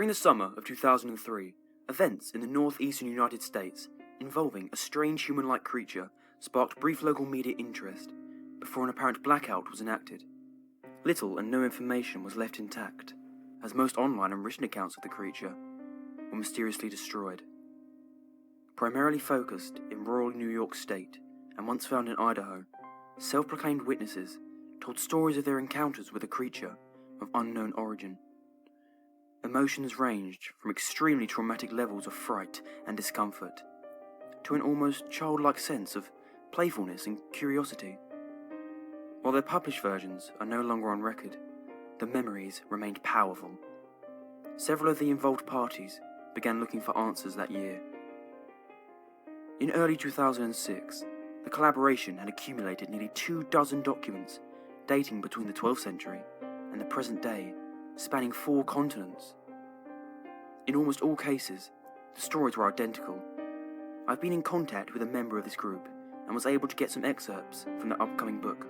During the summer of 2003, events in the northeastern United States involving a strange human-like creature sparked brief local media interest before an apparent blackout was enacted. Little and no information was left intact, as most online and written accounts of the creature were mysteriously destroyed. Primarily focused in rural New York State and once found in Idaho, self-proclaimed witnesses told stories of their encounters with a creature of unknown origin. Emotions ranged from extremely traumatic levels of fright and discomfort to an almost childlike sense of playfulness and curiosity. While their published versions are no longer on record, the memories remained powerful. Several of the involved parties began looking for answers that year. In early 2006, the collaboration had accumulated nearly 24 documents dating between the 12th century and the present day, spanning 4 continents. In almost all cases, the stories were identical. I've been in contact with a member of this group and was able to get some excerpts from their upcoming book.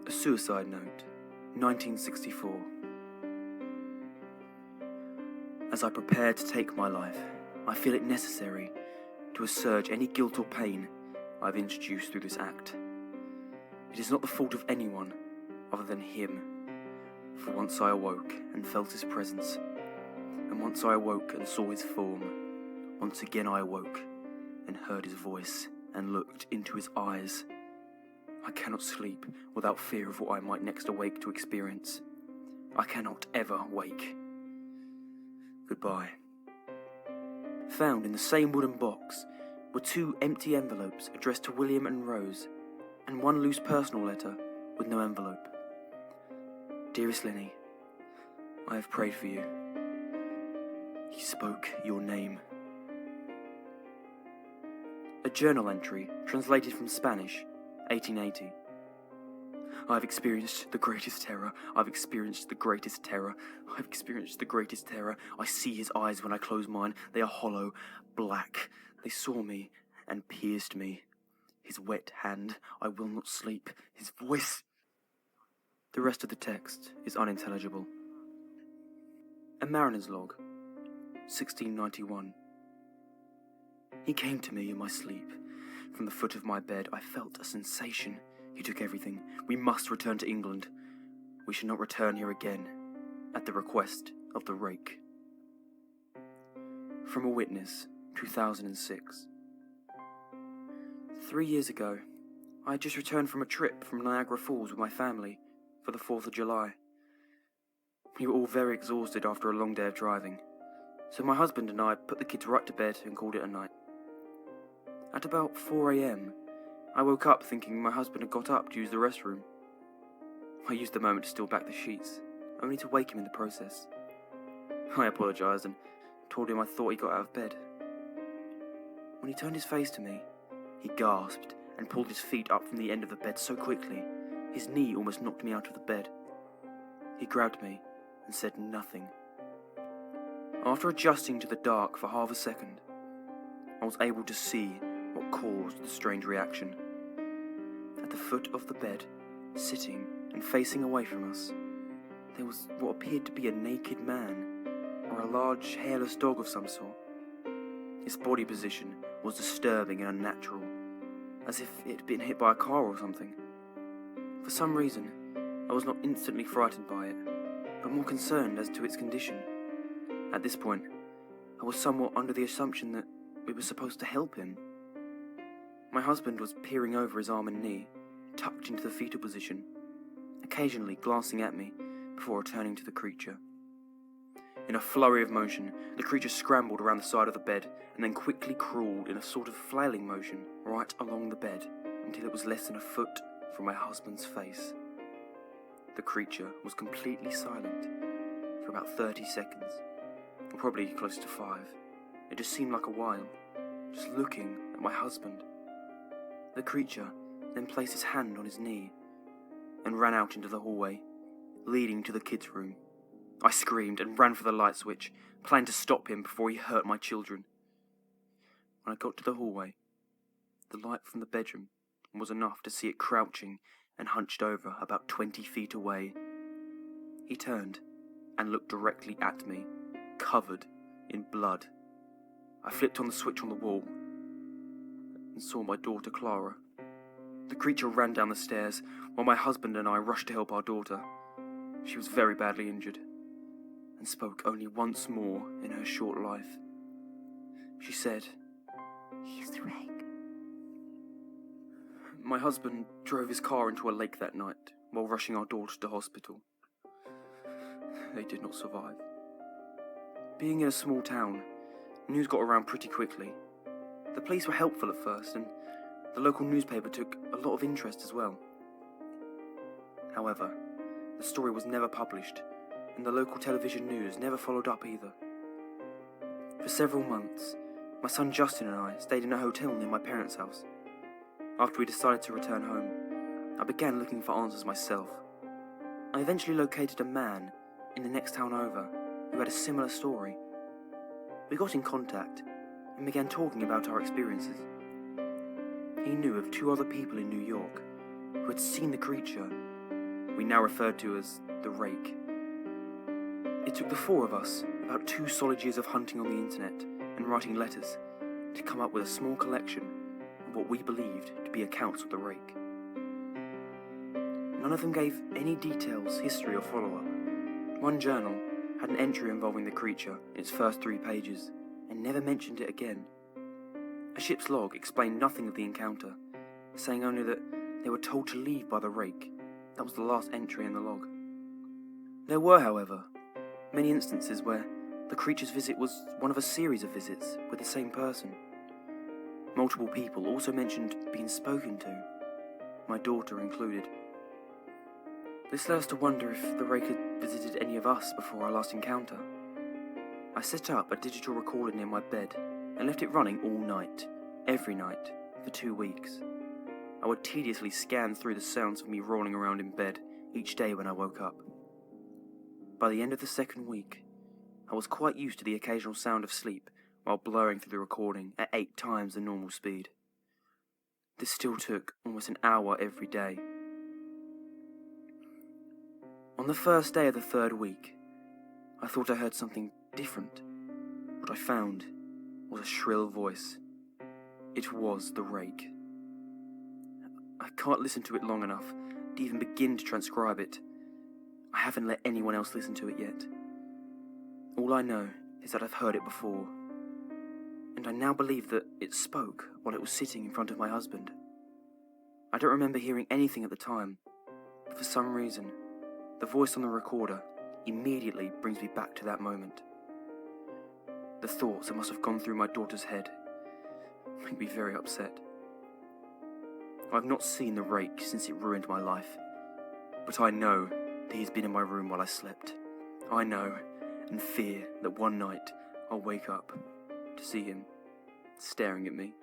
A Suicide Note, 1964. As I prepare to take my life, I feel it necessary to assuage any guilt or pain I've introduced through this act. It is not the fault of anyone other than him, for once I awoke and felt his presence, and once I awoke and saw his form, once again I awoke and heard his voice and looked into his eyes. I cannot sleep without fear of what I might next awake to experience. I cannot ever wake. Goodbye. Found in the same wooden box were 2 empty envelopes addressed to William and Rose, and 1 loose personal letter with no envelope. Dearest Lenny, I have prayed for you. He spoke your name. A journal entry translated from Spanish, 1880. I have experienced the greatest terror. I've experienced the greatest terror. I've experienced the greatest terror. I see his eyes when I close mine. They are hollow, black. They saw me and pierced me. His wet hand, I will not sleep. His voice. The rest of the text is unintelligible. A Mariner's Log, 1691. He came to me in my sleep. From the foot of my bed, I felt a sensation. He took everything. We must return to England. We should not return here again, at the request of the rake. From a Witness, 2006. 3 years ago, I had just returned from a trip from Niagara Falls with my family for the 4th of July. We were all very exhausted after a long day of driving, so my husband and I put the kids right to bed and called it a night. At about 4 a.m, I woke up thinking my husband had got up to use the restroom. I used the moment to steal back the sheets, only to wake him in the process. I apologised and told him I thought he got out of bed. When he turned his face to me, he gasped and pulled his feet up from the end of the bed so quickly, his knee almost knocked me out of the bed. He grabbed me and said nothing. After adjusting to the dark for half a second, I was able to see what caused the strange reaction. At the foot of the bed, sitting and facing away from us, there was what appeared to be a naked man, or a large hairless dog of some sort. His body position was disturbing and unnatural, as if it had been hit by a car or something. For some reason, I was not instantly frightened by it, but more concerned as to its condition. At this point, I was somewhat under the assumption that we were supposed to help him. My husband was peering over his arm and knee, tucked into the fetal position, occasionally glancing at me before returning to the creature. In a flurry of motion, the creature scrambled around the side of the bed and then quickly crawled in a sort of flailing motion right along the bed until it was less than a foot from my husband's face. The creature was completely silent for about 30 seconds, or probably close to 5. It just seemed like a while, just looking at my husband. The creature then placed his hand on his knee and ran out into the hallway, leading to the kids' room. I screamed and ran for the light switch, planning to stop him before he hurt my children. When I got to the hallway, the light from the bedroom was enough to see it crouching and hunched over about 20 feet away. He turned and looked directly at me, covered in blood. I flipped on the switch on the wall and saw my daughter Clara. The creature ran down the stairs while my husband and I rushed to help our daughter. She was very badly injured and spoke only once more in her short life. She said, "He's the rake." My husband drove his car into a lake that night while rushing our daughter to hospital. They did not survive. Being in a small town, news got around pretty quickly. The police were helpful at first, and the local newspaper took a lot of interest as well. However, the story was never published, and the local television news never followed up either. For several months, my son Justin and I stayed in a hotel near my parents' house. After we decided to return home, I began looking for answers myself. I eventually located a man in the next town over who had a similar story. We got in contact and began talking about our experiences. He knew of 2 other people in New York who had seen the creature we now referred to as the rake. It took the 4 of us about 2 solid years of hunting on the internet and writing letters to come up with a small collection of what we believed to be accounts of the rake. None of them gave any details, history or follow-up. One journal had an entry involving the creature in its first 3 pages and never mentioned it again. A ship's log explained nothing of the encounter, saying only that they were told to leave by the rake. That was the last entry in the log. There were, however, many instances where the creature's visit was one of a series of visits with the same person. Multiple people also mentioned being spoken to, my daughter included. This led us to wonder if the rake had visited any of us before our last encounter. I set up a digital recorder near my bed and left it running all night, every night, for 2 weeks. I would tediously scan through the sounds of me rolling around in bed each day when I woke up. By the end of the 2nd week, I was quite used to the occasional sound of sleep while blowing through the recording at 8 times the normal speed. This still took almost an hour every day. On the first day of the 3rd week, I thought I heard something different. What I found was a shrill voice. It was the rake. I can't listen to it long enough to even begin to transcribe it. I haven't let anyone else listen to it yet. All I know is that I've heard it before, and I now believe that it spoke while it was sitting in front of my husband. I don't remember hearing anything at the time, but for some reason, the voice on the recorder immediately brings me back to that moment. The thoughts that must have gone through my daughter's head make me very upset. I've not seen the rake since it ruined my life, but I know that he's been in my room while I slept. I know and fear that one night I'll wake up to see him staring at me.